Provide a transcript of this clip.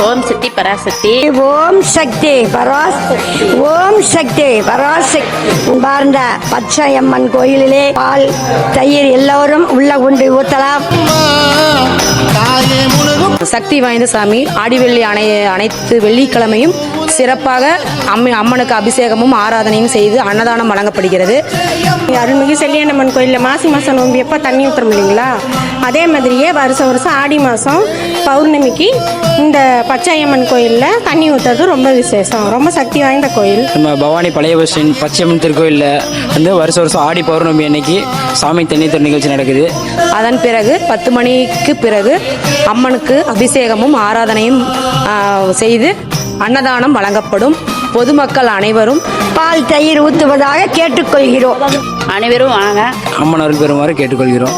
ஓம் சக்தி பராசக்தி. ஓம் சக்தி பராசக்தி. ஓம் சக்தி பராசக்தி. பார்ந்த பச்சையம்மன் கோயிலிலே பால் தயிர் எல்லோரும் உள்ள உண்டு ஊத்தலாம். சக்தி வாய்ந்த சாமி. ஆடிவெள்ளி அனைத்து வெள்ளிக்கிழமையும் சிறப்பாக அம்மனுக்கு அபிஷேகமும் ஆராதனையும் செய்து அன்னதானம் வழங்கப்படுகிறது. அருள்மிகு செல்லியம்மன் கோயிலில் மாசி மாதம் நோம்பி எப்போ தண்ணி ஊற்றுறோம் இல்லைங்களா, அதே மாதிரியே வருஷம் வருஷம் ஆடி மாதம் பௌர்ணமிக்கு இந்த பச்சையம்மன் கோயிலில் தண்ணி ஊற்றுறது ரொம்ப விசேஷம். ரொம்ப சக்தி வாய்ந்த கோயில். நம்ம பவானி பழைய பஸ் ஸ்டாண்ட் பச்சையம்மன் திருக்கோயிலில் வந்து வருஷம் ஆடி பௌர்ணமி அன்னைக்கு சாமி தண்ணீர் நிகழ்ச்சி நடக்குது. அதன் பிறகு 10 மணிக்கு பிறகு அம்மனுக்கு அபிஷேகமும் ஆராதனையும் செய்து அன்னதானம் வழங்கப்படும். பொதுமக்கள் அனைவரும் பால் தயிர் ஊற்றுவதாக கேட்டுக்கொள்கிறோம். அனைவரும் வாங்க, அம்மன் அருள் பெறுமாறு கேட்டுக்கொள்கிறோம்.